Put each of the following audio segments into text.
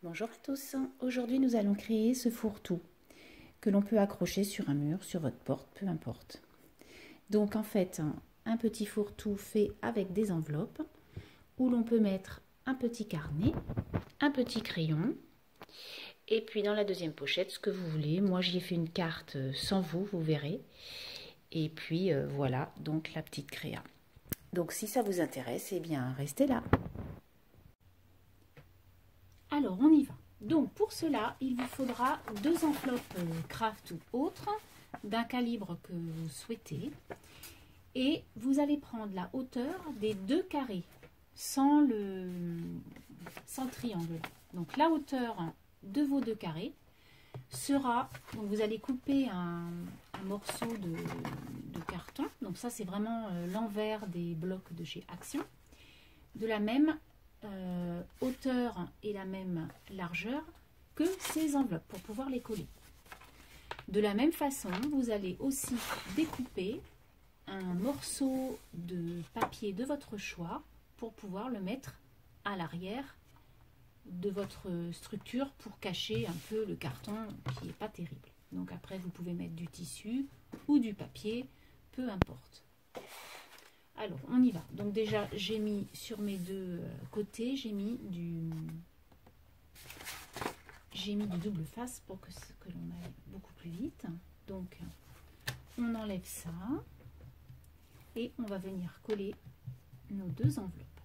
Bonjour à tous, aujourd'hui nous allons créer ce fourre-tout que l'on peut accrocher sur un mur, sur votre porte, peu importe. Donc en fait, un petit fourre-tout fait avec des enveloppes où l'on peut mettre un petit carnet, un petit crayon et puis dans la deuxième pochette ce que vous voulez. Moi j'y ai fait une carte sans vous, vous verrez. Et puis voilà donc la petite créa. Donc si ça vous intéresse, eh bien restez là. Alors, on y va. Donc, pour cela, il vous faudra deux enveloppes craft ou autres, d'un calibre que vous souhaitez. Et vous allez prendre la hauteur des deux carrés, sans le triangle. Donc, la hauteur de vos deux carrés sera... Donc, vous allez couper un morceau de carton. Donc, ça, c'est vraiment l'envers des blocs de chez Action. De la même hauteur et la même largeur que ces enveloppes pour pouvoir les coller. De la même façon, vous allez aussi découper un morceau de papier de votre choix pour pouvoir le mettre à l'arrière de votre structure pour cacher un peu le carton qui n'est pas terrible. Donc après, vous pouvez mettre du tissu ou du papier, peu importe. Alors, on y va. Donc déjà, j'ai mis sur mes deux côtés, j'ai mis du double face pour que l'on aille beaucoup plus vite. Donc, on enlève ça et on va venir coller nos deux enveloppes.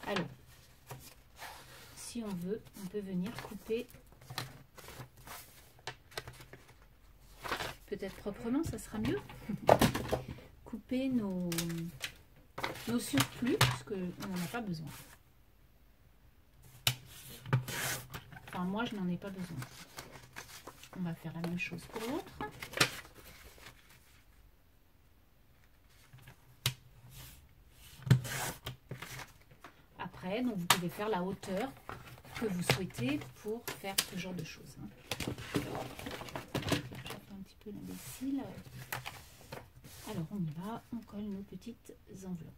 Alors, si on veut, on peut venir couper peut-être proprement, ça sera mieux. Couper nos surplus parce qu'on n'en a pas besoin. Enfin, moi, je n'en ai pas besoin. On va faire la même chose pour l'autre. Après, donc vous pouvez faire la hauteur que vous souhaitez pour faire ce genre de choses. Je fais un petit peu l'imbécile. Alors on y va, on colle nos petites enveloppes.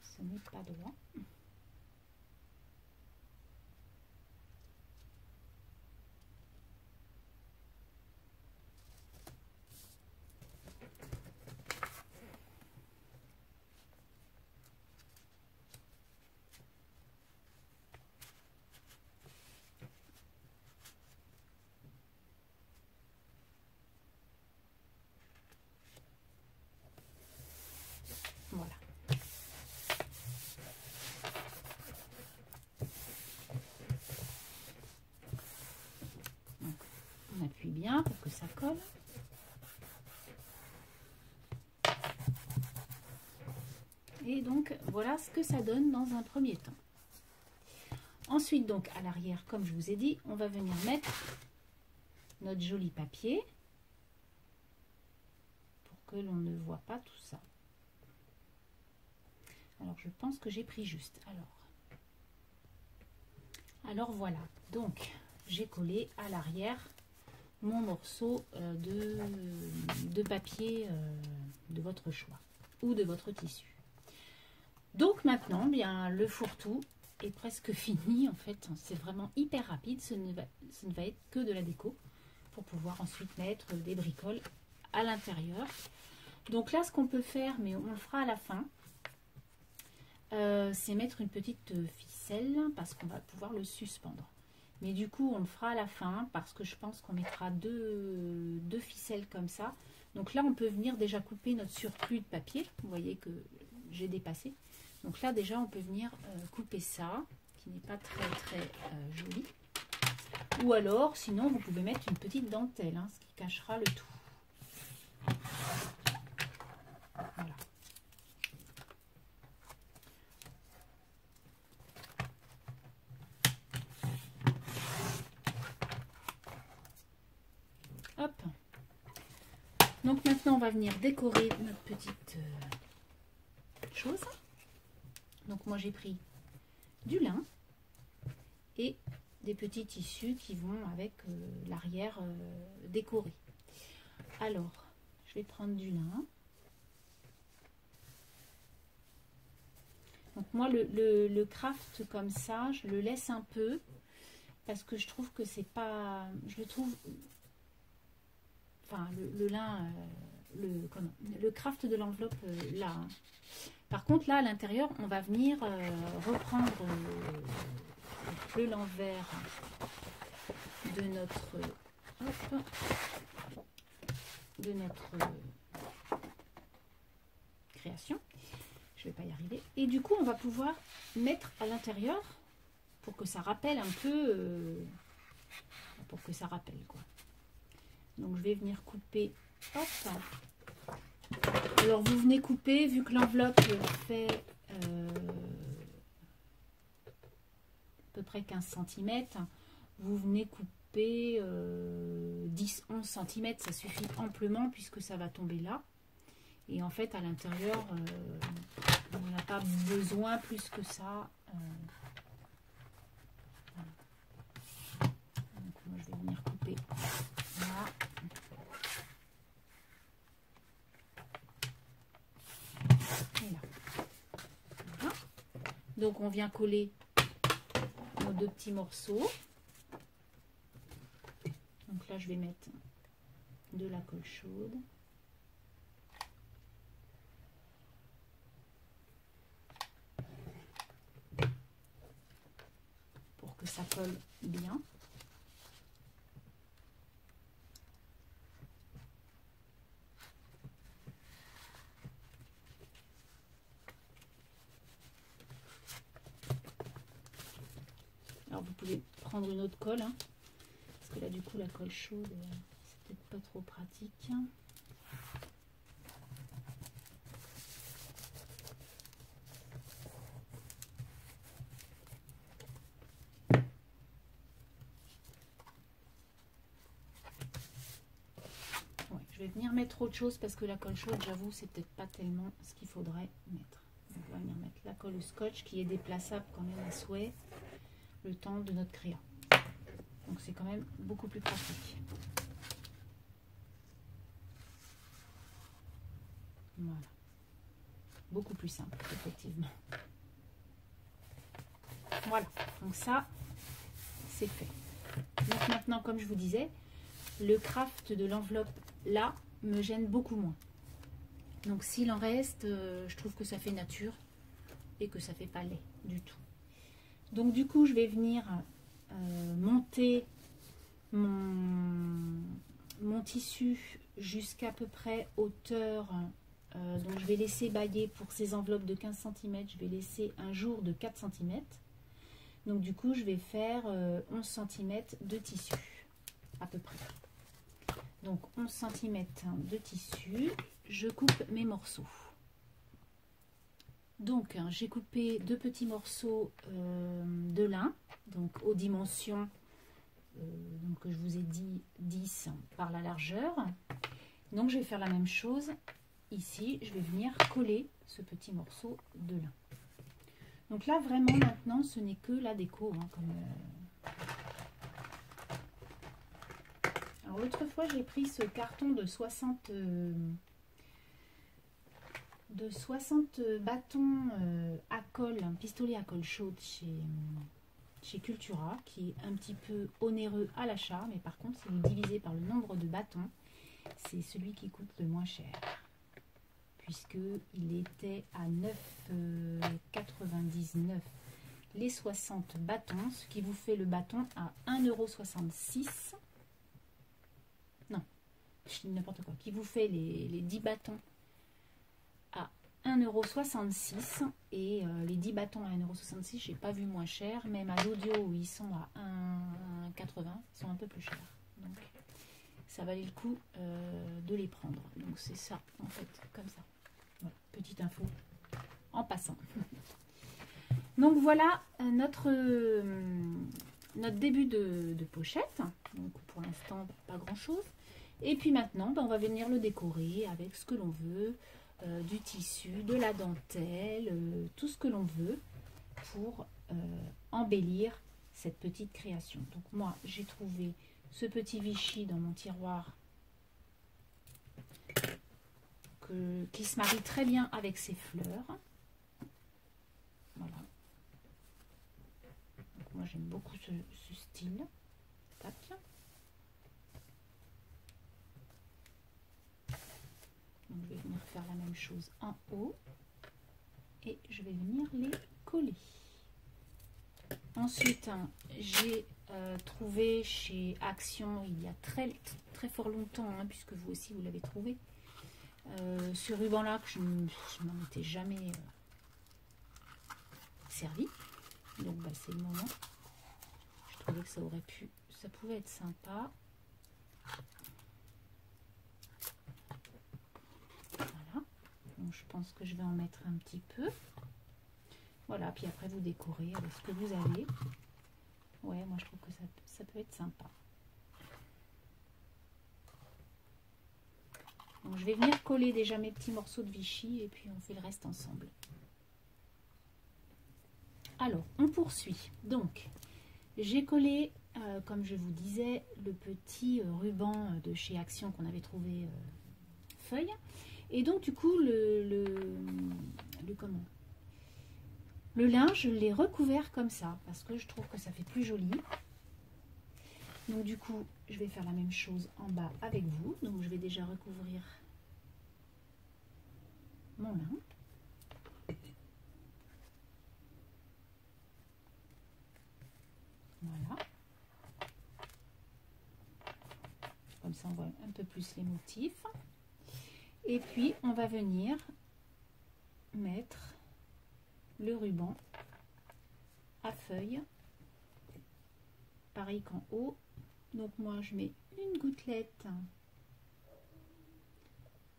Ce n'est pas droit. Voilà. Donc, on appuie bien pour que ça colle. Et donc, voilà ce que ça donne dans un premier temps. Ensuite, donc, à l'arrière, comme je vous ai dit, on va venir mettre notre joli papier pour que l'on ne voit pas tout ça. Alors, je pense que j'ai pris juste. Alors voilà. Donc, j'ai collé à l'arrière mon morceau de papier de votre choix ou de votre tissu. Donc maintenant, bien, le fourre-tout est presque fini. En fait, c'est vraiment hyper rapide. Ce ne va être que de la déco pour pouvoir ensuite mettre des bricoles à l'intérieur. Donc là, ce qu'on peut faire, mais on le fera à la fin, c'est mettre une petite ficelle parce qu'on va pouvoir le suspendre. Mais du coup, on le fera à la fin parce que je pense qu'on mettra deux ficelles comme ça. Donc là, on peut venir déjà couper notre surplus de papier. Vous voyez que j'ai dépassé. Donc là, déjà, on peut venir couper ça, qui n'est pas très joli. Ou alors, sinon, vous pouvez mettre une petite dentelle, ce qui cachera le tout. Voilà. Donc maintenant, on va venir décorer notre petite chose. Donc moi, j'ai pris du lin et des petits tissus qui vont avec l'arrière décoré. Alors, je vais prendre du lin. Donc moi, le craft comme ça, je le laisse un peu parce que je trouve que c'est pas... Je le trouve... Enfin, le lin... le craft de l'enveloppe là. Hein. Par contre, là, à l'intérieur, on va venir reprendre l'envers de notre... Hop, de notre création. Je vais pas y arriver. Et du coup, on va pouvoir mettre à l'intérieur pour que ça rappelle un peu, pour que ça rappelle quoi. Donc, je vais venir couper. Hop. Alors, vous venez couper, vu que l'enveloppe fait à peu près 15 cm, vous venez couper 10-11 cm, ça suffit amplement puisque ça va tomber là. Et en fait, à l'intérieur, on n'a pas besoin plus que ça. Donc, moi, je vais venir couper là. Et là. Voilà. Donc, on vient coller nos deux petits morceaux. Donc là, je vais mettre de la colle chaude. Ça colle bien. Alors vous pouvez prendre une autre colle, hein, parce que là du coup la colle chaude, c'est peut-être pas trop pratique. Je vais venir mettre autre chose parce que la colle chaude, j'avoue, c'est peut-être pas tellement ce qu'il faudrait mettre. Donc, on va venir mettre la colle au scotch qui est déplaçable quand même à souhait le temps de notre créa. Donc c'est quand même beaucoup plus pratique. Voilà. Beaucoup plus simple, effectivement. Voilà. Donc ça, c'est fait. Donc maintenant, comme je vous disais, le craft de l'enveloppe là me gêne beaucoup moins. Donc s'il en reste, je trouve que ça fait nature et que ça fait pas laid du tout. Donc du coup, je vais venir monter mon tissu jusqu'à peu près hauteur. Donc je vais laisser bailler pour ces enveloppes de 15 cm, je vais laisser un jour de 4 cm. Donc du coup, je vais faire 11 cm de tissu à peu près. Donc 11 cm de tissu, je coupe mes morceaux. Donc j'ai coupé deux petits morceaux de lin, donc aux dimensions donc, que je vous ai dit 10 par la largeur. Donc je vais faire la même chose ici, je vais venir coller ce petit morceau de lin. Donc là vraiment maintenant ce n'est que la déco, hein, comme alors l'autre fois j'ai pris ce carton de 60 bâtons à colle, un pistolet à colle chaude chez Cultura, qui est un petit peu onéreux à l'achat, mais par contre si vous divisez par le nombre de bâtons, c'est celui qui coûte le moins cher, puisque il était à 9,99 € les 60 bâtons, ce qui vous fait le bâton à 1,66 € non, je dis n'importe quoi, qui vous fait les 10 bâtons à 1,66 € et les 10 bâtons à 1,66 €, j'ai pas vu moins cher, même à l'audio où ils sont à 1,80 €, ils sont un peu plus chers, donc ça valait le coup de les prendre. Donc c'est ça en fait, comme ça. Voilà, petite info en passant. Donc voilà notre début de pochette. Donc pour l'instant pas grand chose. Et puis maintenant, ben, on va venir le décorer avec ce que l'on veut, du tissu, de la dentelle, tout ce que l'on veut pour embellir cette petite création. Donc moi, j'ai trouvé ce petit Vichy dans mon tiroir qui se marie très bien avec ces fleurs. Voilà. Donc moi, j'aime beaucoup ce style. Tac. Donc, je vais venir faire la même chose en haut et je vais venir les coller. Ensuite, hein, j'ai trouvé chez Action il y a très fort longtemps, hein, puisque vous aussi vous l'avez trouvé, ce ruban là que je m'en étais jamais servi. Donc bah, c'est le moment. Je trouvais que ça pouvait être sympa. Voilà. Donc je pense que je vais en mettre un petit peu. Voilà, puis après vous décorez avec ce que vous avez. Ouais, moi je trouve que ça peut être sympa. Donc je vais venir coller déjà mes petits morceaux de Vichy et puis on fait le reste ensemble. Alors, on poursuit. Donc, j'ai collé, comme je vous disais, le petit ruban de chez Action qu'on avait trouvé feuille. Et donc, du coup, le linge, je l'ai recouvert comme ça parce que je trouve que ça fait plus joli. Donc, du coup, je vais faire la même chose en bas avec vous. Donc, je vais déjà recouvrir mon lin. Voilà. Comme ça, on voit un peu plus les motifs. Et puis, on va venir mettre le ruban à feuille. Pareil qu'en haut. Donc, moi, je mets une gouttelette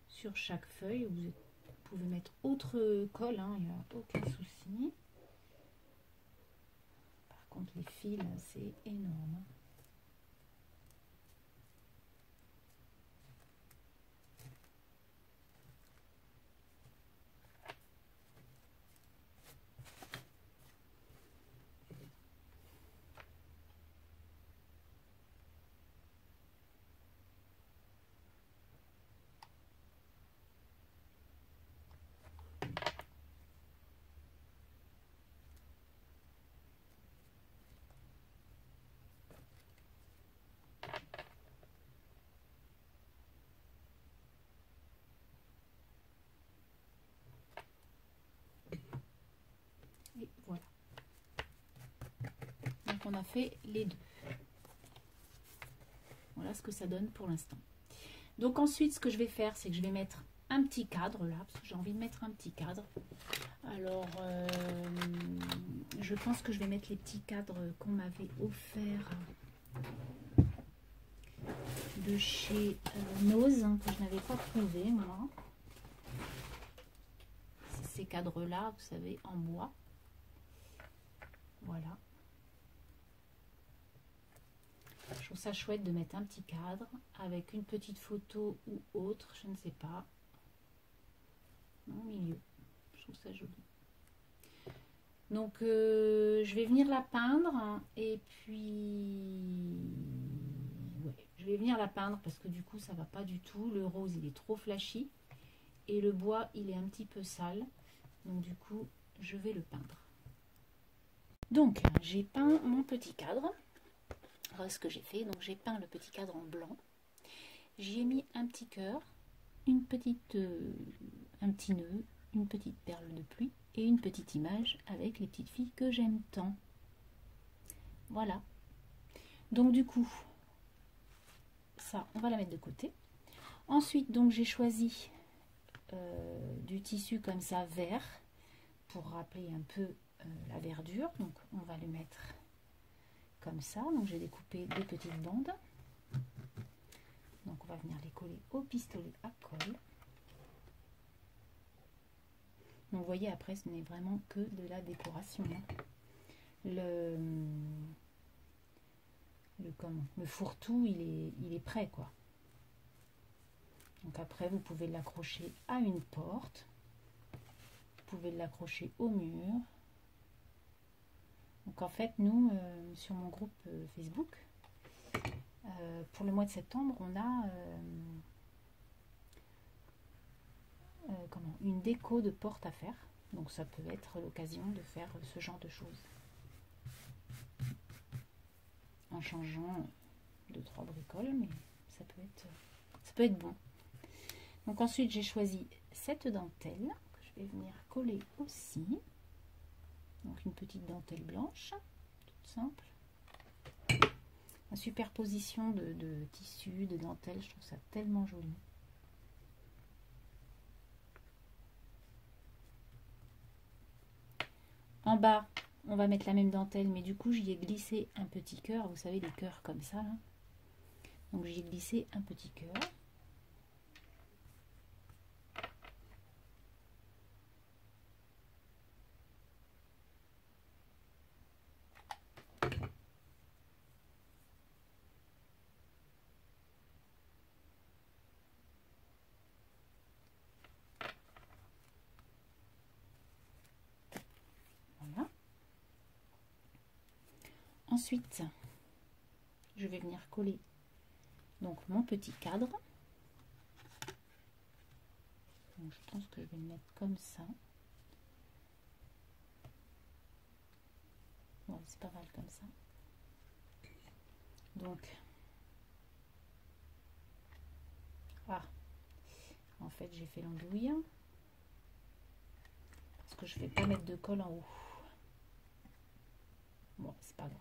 sur chaque feuille. Vous pouvez mettre autre colle, hein, il n'y a aucun souci. Par contre, les fils, c'est énorme. Et voilà. Donc on a fait les deux. Voilà ce que ça donne pour l'instant. Donc ensuite, ce que je vais faire, c'est que je vais mettre un petit cadre là, parce que j'ai envie de mettre un petit cadre. Alors, je pense que je vais mettre les petits cadres qu'on m'avait offert de chez Nose, hein, que je n'avais pas trouvé moi. Ces cadres là, vous savez, en bois. Voilà. Je trouve ça chouette de mettre un petit cadre avec une petite photo ou autre, je ne sais pas. Au milieu, je trouve ça joli. Donc je vais venir la peindre, hein, et puis ouais, je vais venir la peindre parce que du coup ça va pas du tout. Le rose il est trop flashy et le bois il est un petit peu sale. Donc du coup je vais le peindre. Donc j'ai peint mon petit cadre. Alors ce que j'ai fait, donc j'ai peint le petit cadre en blanc. J'y ai mis un petit cœur, un petit nœud, une petite perle de pluie et une petite image avec les petites filles que j'aime tant. Voilà. Donc du coup, ça, on va la mettre de côté. Ensuite, donc j'ai choisi du tissu comme ça vert pour rappeler un peu la verdure. Donc on va le mettre comme ça. Donc j'ai découpé deux petites bandes. Donc on va venir les coller au pistolet à colle. Donc vous voyez, après ce n'est vraiment que de la décoration, hein. Le fourre-tout il est prêt quoi. Donc après, vous pouvez l'accrocher à une porte. Vous pouvez l'accrocher au mur. Donc en fait, nous, sur mon groupe Facebook, pour le mois de septembre, on a une déco de porte à faire. Donc ça peut être l'occasion de faire ce genre de choses. En changeant 2-3 bricoles, mais ça peut être bon. Donc ensuite, j'ai choisi cette dentelle que je vais venir coller aussi. Donc une petite dentelle blanche, toute simple. La superposition de tissus, de dentelles, je trouve ça tellement joli. En bas, on va mettre la même dentelle, mais du coup, j'y ai glissé un petit cœur. Vous savez, les cœurs comme ça, là. Donc, j'y ai glissé un petit cœur. Voilà. Ensuite, je vais venir coller donc mon petit cadre. Donc, je pense que je vais le mettre comme ça. Ouais, c'est pas mal comme ça. Donc, en fait, j'ai fait l'andouille parce que je ne vais pas mettre de colle en haut. Bon, c'est pas grave.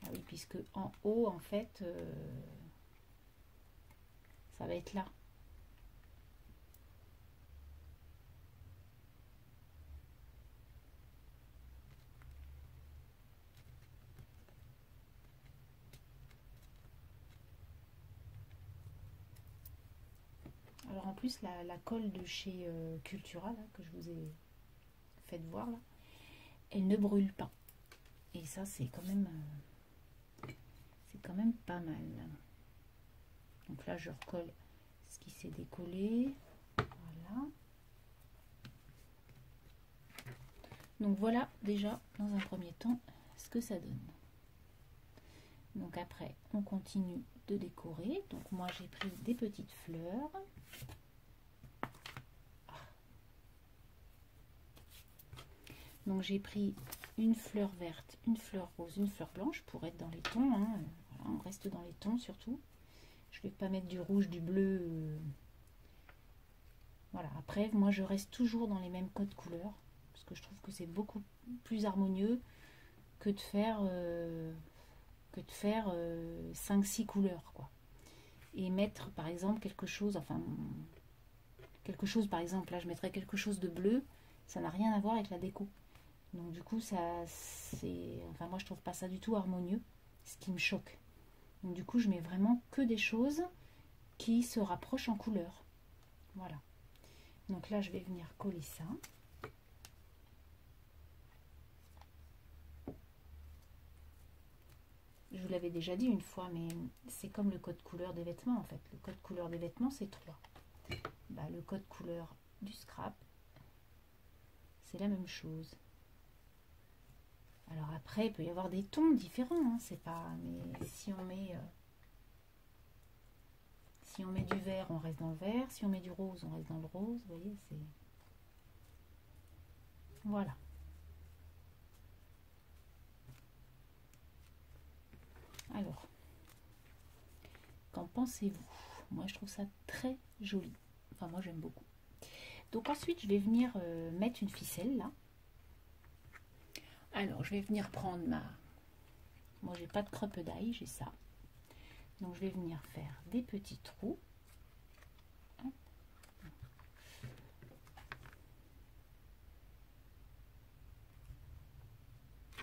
Ah oui, puisque en haut, en fait, ça va être là. Alors en plus, la colle de chez Cultura, là, que je vous ai fait voir, là, elle ne brûle pas. Et ça, c'est quand même pas mal. Donc là, je recolle ce qui s'est décollé. Voilà. Donc voilà déjà, dans un premier temps, ce que ça donne. Donc après, on continue de décorer. Donc moi, j'ai pris des petites fleurs. Donc j'ai pris une fleur verte, une fleur rose, une fleur blanche pour être dans les tons. Hein. Voilà, on reste dans les tons surtout. Je ne vais pas mettre du rouge, du bleu. Voilà, après moi je reste toujours dans les mêmes codes couleurs. Parce que je trouve que c'est beaucoup plus harmonieux que de faire 5-6 couleurs, quoi. Et mettre par exemple quelque chose, par exemple, là je mettrais quelque chose de bleu, ça n'a rien à voir avec la déco. Donc du coup, moi je trouve pas ça du tout harmonieux, ce qui me choque. Donc du coup, je mets vraiment que des choses qui se rapprochent en couleur. Voilà. Donc là, je vais venir coller ça. Je vous l'avais déjà dit une fois, mais c'est comme le code couleur des vêtements en fait. Le code couleur des vêtements, c'est 3. Bah, le code couleur du scrap, c'est la même chose. Alors après, il peut y avoir des tons différents, hein, c'est pas. Mais si on met du vert, on reste dans le vert. Si on met du rose, on reste dans le rose. Vous voyez, c'est. Voilà. Alors, qu'en pensez-vous? Moi, je trouve ça très joli. Enfin, moi, j'aime beaucoup. Donc ensuite, je vais venir mettre une ficelle là. Alors, je vais venir prendre Moi, j'ai pas de crêpe d'ail, j'ai ça. Donc, je vais venir faire des petits trous.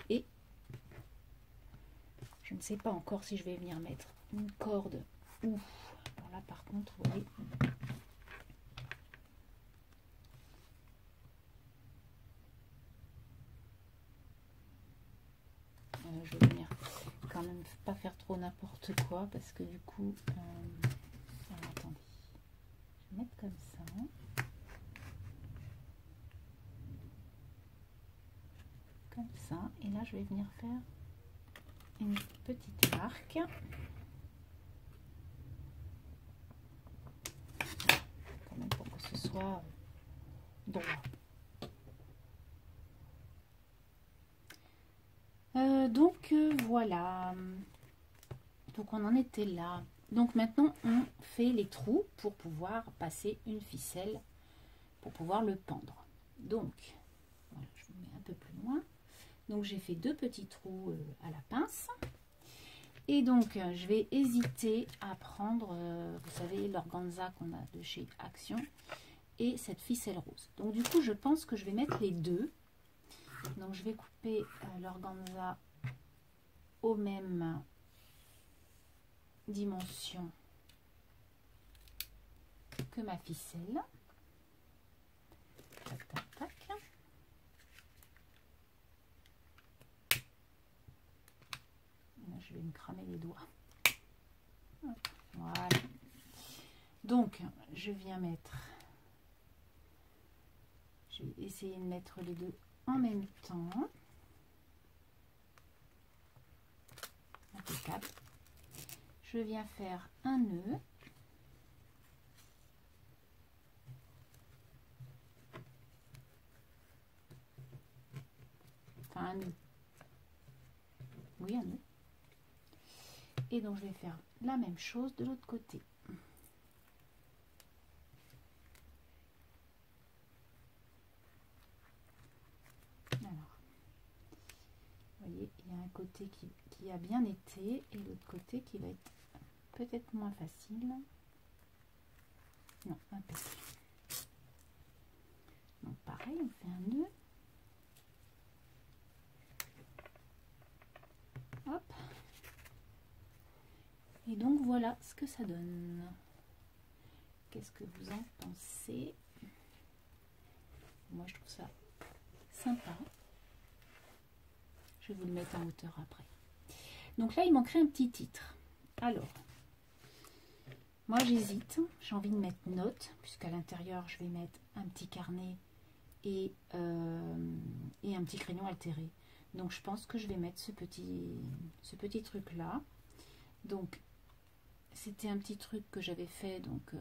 Et je ne sais pas encore si je vais venir mettre une corde ou... Alors là, par contre, vous voyez... je vais venir quand même pas faire trop n'importe quoi parce que du coup, alors, attendez, je vais mettre comme ça. Comme ça, et là je vais venir faire une petite marque. Quand même pour que ce soit droit. Voilà. Donc on en était là. Donc maintenant on fait les trous pour pouvoir passer une ficelle pour pouvoir le pendre. Donc voilà, je vous mets un peu plus loin. Donc j'ai fait 2 petits trous à la pince. Et donc je vais hésiter à prendre, vous savez, l'organza qu'on a de chez Action et cette ficelle rose. Donc du coup je pense que je vais mettre les deux. Donc je vais couper l'organza aux mêmes dimensions que ma ficelle. Tac, tac, tac. Là, je vais me cramer les doigts. Voilà. Donc je viens mettre, je vais essayer de mettre les deux en même temps. Impeccable. Je viens faire un nœud. Enfin un nœud. Oui, un nœud. Et donc je vais faire la même chose de l'autre côté. Alors, vous voyez, il y a un côté qui a bien été et l'autre côté qui va être peut-être moins facile. Non, impeccable. Donc pareil, on fait un nœud. Hop. Et donc voilà ce que ça donne. Qu'est-ce que vous en pensez? Moi je trouve ça sympa. Je vais vous le mettre en hauteur après. Donc là il manquerait un petit titre. Alors, moi j'hésite. J'ai envie de mettre note, puisqu'à l'intérieur je vais mettre un petit carnet et un petit crayon altéré. Donc je pense que je vais mettre ce petit truc là. Donc c'était un petit truc que j'avais fait, donc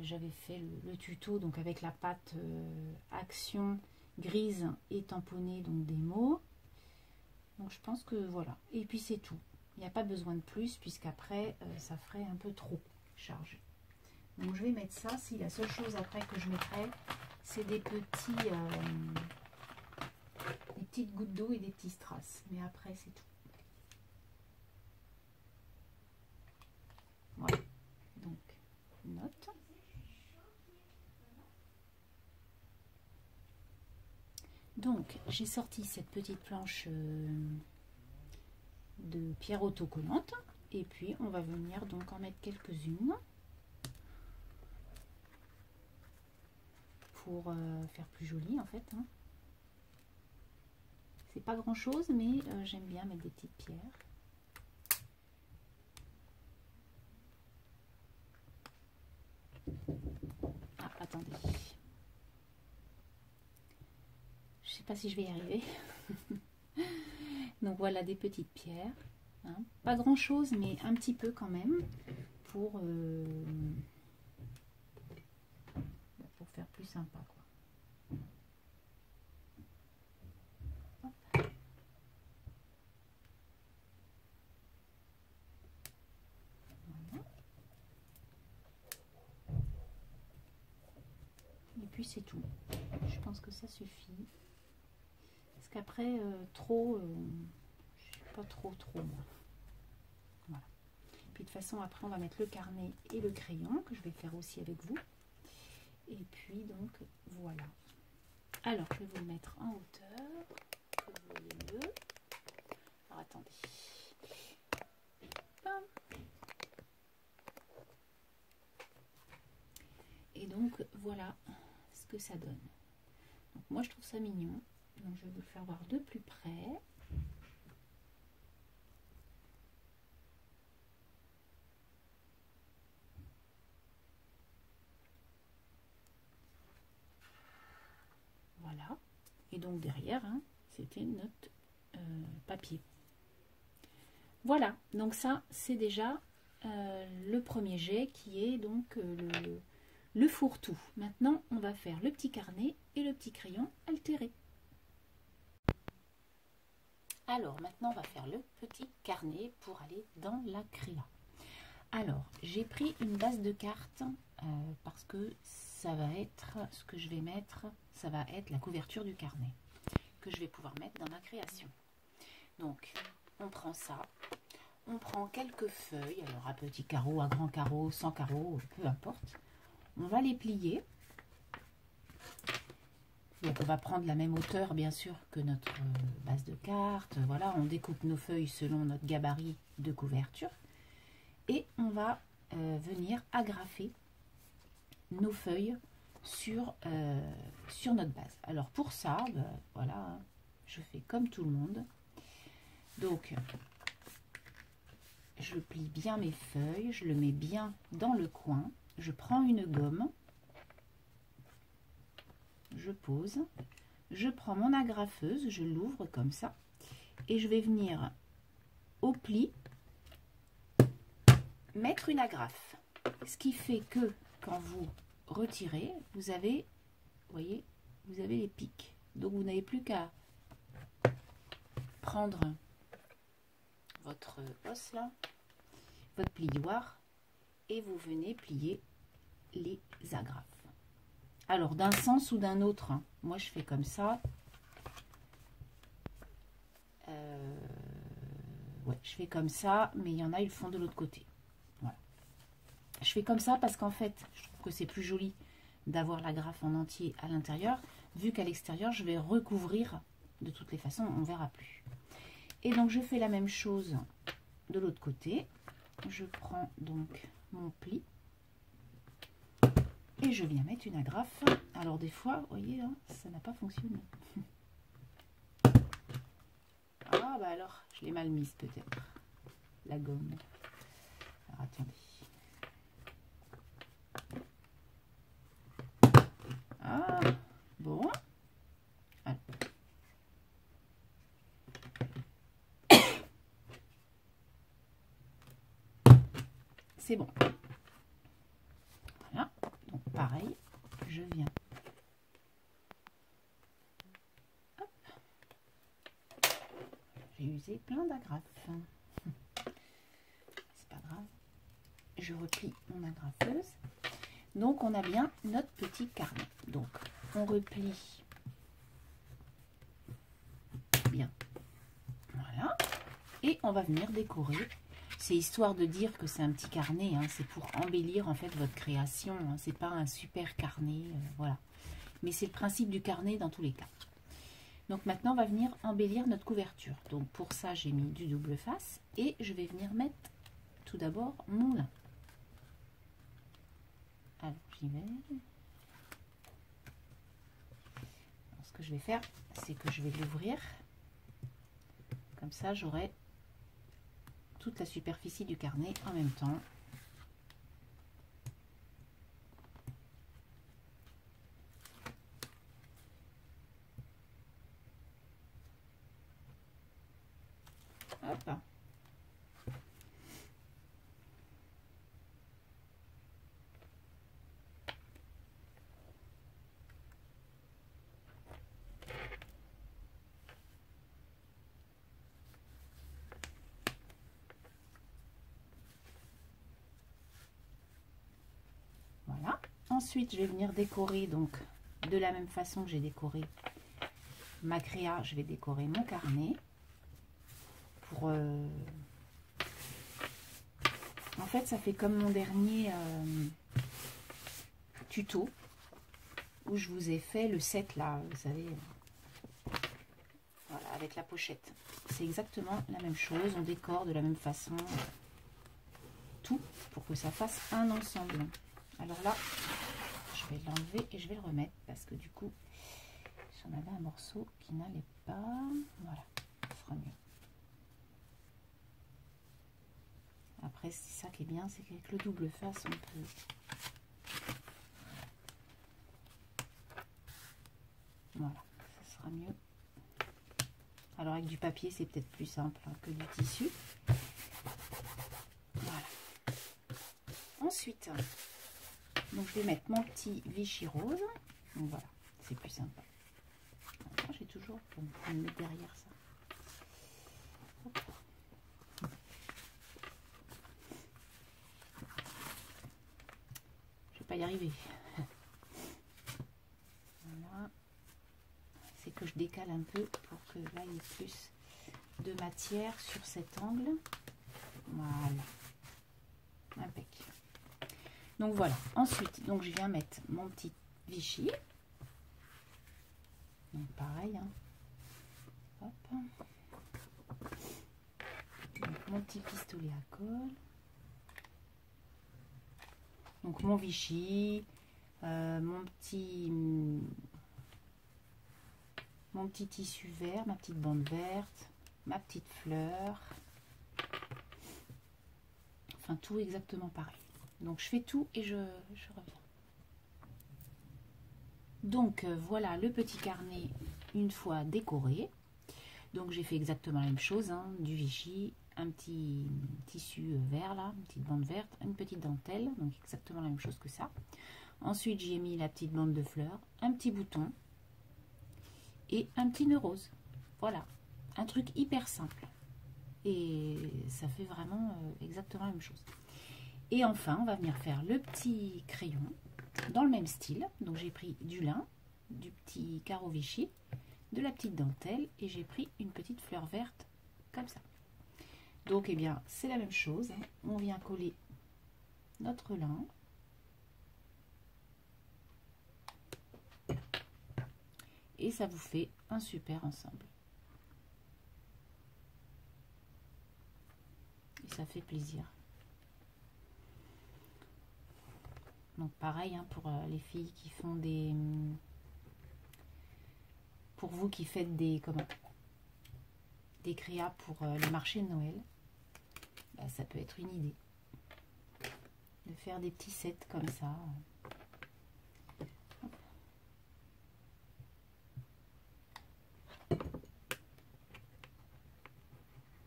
j'avais fait le tuto donc avec la pâte Action grise et tamponnée, donc des mots. Donc je pense que voilà, et puis c'est tout. Il n'y a pas besoin de plus puisqu'après ça ferait un peu trop chargé. Donc je vais mettre ça. Si la seule chose après que je mettrai, c'est des petites gouttes d'eau et des petits strass, mais après c'est tout. Voilà, donc note. Donc j'ai sorti cette petite planche de pierre autocollante et puis on va venir donc en mettre quelques-unes pour faire plus joli en fait, hein. C'est pas grand chose mais j'aime bien mettre des petites pierres. Ah, attendez, je sais pas si je vais y arriver. Donc voilà des petites pierres, hein. Pas grand chose mais un petit peu quand même pour faire plus sympa quoi. Hop. Voilà. Et puis c'est tout. Je pense que ça suffit. Parce qu'après trop, je suis pas trop moi. Voilà. Puis de toute façon après on va mettre le carnet et le crayon que je vais faire aussi avec vous. Et puis donc voilà. Alors je vais vous le mettre en hauteur, que vous voyez mieux. Alors attendez. Bam. Et donc voilà ce que ça donne. Donc moi je trouve ça mignon. Donc je vais vous le faire voir de plus près. Et donc derrière, hein, c'était notre papier. Voilà, donc ça c'est déjà le premier jet qui est donc le fourre-tout. Maintenant, on va faire le petit carnet et le petit crayon altéré. Alors, maintenant, on va faire le petit carnet pour aller dans la créa. Alors, j'ai pris une base de cartes parce que ça va être, ce que je vais mettre, ça va être la couverture du carnet que je vais pouvoir mettre dans ma création. Donc, on prend ça. On prend quelques feuilles, alors à petits carreaux, à grands carreaux, sans carreaux, peu importe. On va les plier. Donc on va prendre la même hauteur bien sûr que notre base de cartes. Voilà, on découpe nos feuilles selon notre gabarit de couverture. Et on va venir agrafer nos feuilles sur notre base. Alors pour ça, voilà, je fais comme tout le monde. Donc je plie bien mes feuilles, je le mets bien dans le coin. Je prends une gomme. Je pose, je prends mon agrafeuse, je l'ouvre comme ça et je vais venir au pli mettre une agrafe. Ce qui fait que quand vous retirez, vous avez, vous voyez, vous avez les pics. Donc vous n'avez plus qu'à prendre votre os là, votre plioir et vous venez plier les agrafes. Alors, d'un sens ou d'un autre, hein. Moi je fais comme ça. Ouais, je fais comme ça, mais il y en a, ils le font de l'autre côté. Voilà. Je fais comme ça parce qu'en fait, je trouve que c'est plus joli d'avoir l'agrafe en entier à l'intérieur, vu qu'à l'extérieur, je vais recouvrir. De toutes les façons, on ne verra plus. Et donc, je fais la même chose de l'autre côté. Je prends donc mon pli. Et je viens mettre une agrafe. Alors des fois, vous voyez, hein, ça n'a pas fonctionné. Ah bah alors, je l'ai mal mise peut-être. La gomme. Alors attendez. Ah, bon. Alors. C'est bon. Voilà. Donc pareil, je viens. Hop. J'ai usé plein d'agrafes. C'est pas grave. Je replie mon agrafeuse. Donc on a bien notre petit carnet. Donc on replie bien. Voilà. Et on va venir décorer. C'est histoire de dire que c'est un petit carnet, hein, c'est pour embellir en fait votre création, hein, c'est pas un super carnet, voilà. Mais c'est le principe du carnet dans tous les cas. Donc maintenant on va venir embellir notre couverture. Donc pour ça j'ai mis du double face et je vais venir mettre tout d'abord mon lin. Alors j'y vais. Alors, ce que je vais faire, c'est que je vais l'ouvrir. Comme ça j'aurai toute la superficie du carnet en même temps. Hop. Voilà. Ensuite, je vais venir décorer donc de la même façon que j'ai décoré ma créa, je vais décorer mon carnet. Pour en fait, ça fait comme mon dernier tuto où je vous ai fait le set là, vous savez, voilà, avec la pochette. C'est exactement la même chose, on décore de la même façon tout pour que ça fasse un ensemble. Alors là, je vais l'enlever et je vais le remettre parce que du coup, j'en avais un morceau qui n'allait pas. Voilà, ça sera mieux. Après, c'est ça qui est bien, c'est qu'avec le double face, on peut... Voilà, ça sera mieux. avec du papier, c'est peut-être plus simple hein, que du tissu. Voilà. Ensuite, donc je vais mettre mon petit Vichy rose. Donc voilà, c'est plus sympa. J'ai toujours pour me mettre derrière ça. Hop. Je vais pas y arriver. Voilà. C'est que je décale un peu pour que là il y ait plus de matière sur cet angle. Voilà. Impec. Donc voilà. Ensuite, donc je viens mettre mon petit Vichy. Donc pareil. Hein. Hop. Donc, mon petit pistolet à colle. Donc mon Vichy, mon petit tissu vert, ma petite bande verte, ma petite fleur. Enfin tout exactement pareil. Donc je fais tout et je reviens. Donc voilà le petit carnet une fois décoré. Donc j'ai fait exactement la même chose, hein, du Vichy, un petit tissu vert là, une petite bande verte, une petite dentelle, donc exactement la même chose que ça. Ensuite j'ai mis la petite bande de fleurs, un petit bouton et un petit nœud rose. Voilà, un truc hyper simple. Et ça fait vraiment exactement la même chose. Et enfin on va venir faire le petit crayon dans le même style. Donc j'ai pris du lin, du petit carreau Vichy, de la petite dentelle et j'ai pris une petite fleur verte comme ça. Donc eh bien c'est la même chose, on vient coller notre lin et ça vous fait un super ensemble et ça fait plaisir. Donc pareil hein, pour les filles qui font des... Pour vous qui faites des créas pour les marchés de Noël, bah, ça peut être une idée de faire des petits sets comme ça.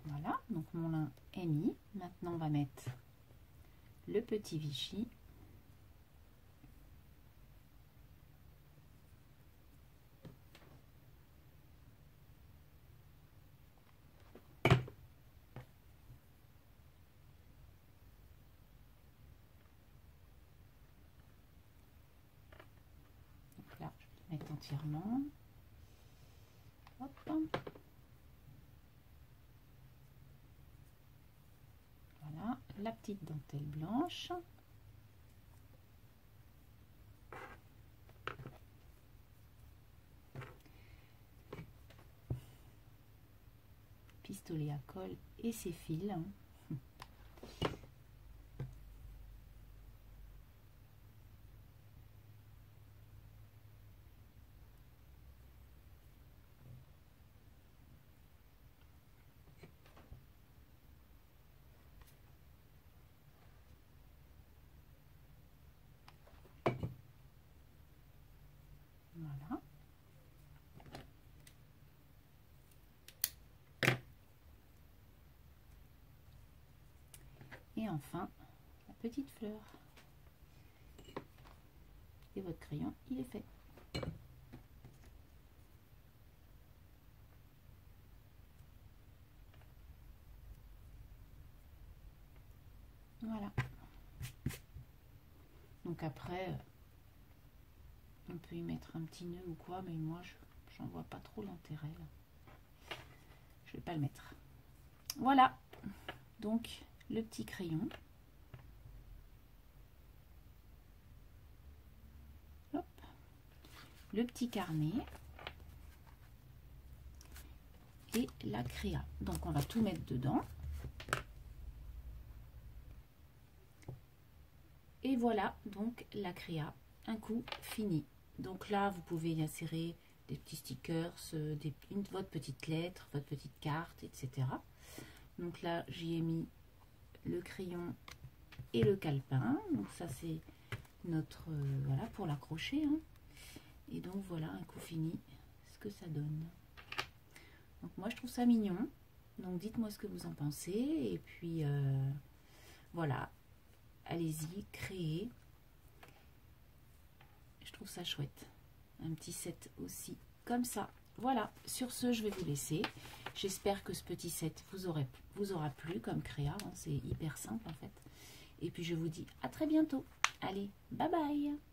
Voilà, donc mon lin est mis. Maintenant on va mettre le petit Vichy. Là, je vais le mettre entièrement. Hop. Voilà, la petite dentelle blanche. Pistolet à colle et ses fils. Voilà. Et enfin, la petite fleur. Et votre crayon, il est fait. Voilà. Donc après, on peut y mettre un petit nœud ou quoi, mais moi, j'en vois pas trop l'intérêt. Je vais pas le mettre. Voilà. Donc, le petit crayon. Hop. Le petit carnet. Et la créa. Donc, on va tout mettre dedans. Et voilà, donc, la créa. Un coup fini. Donc là, vous pouvez y insérer des petits stickers, votre petite lettre, votre petite carte, etc. Donc là, j'y ai mis le crayon et le calepin. Donc ça, c'est notre... voilà, pour l'accrocher. Hein. Et donc voilà, un coup fini, ce que ça donne. Donc moi je trouve ça mignon. Donc dites-moi ce que vous en pensez. Et puis voilà, allez-y, créez. Je trouve ça chouette. Un petit set aussi comme ça. Voilà, sur ce je vais vous laisser. J'espère que ce petit set vous aura plu comme créa. Hein. C'est hyper simple en fait. Et puis je vous dis à très bientôt. Allez, bye bye.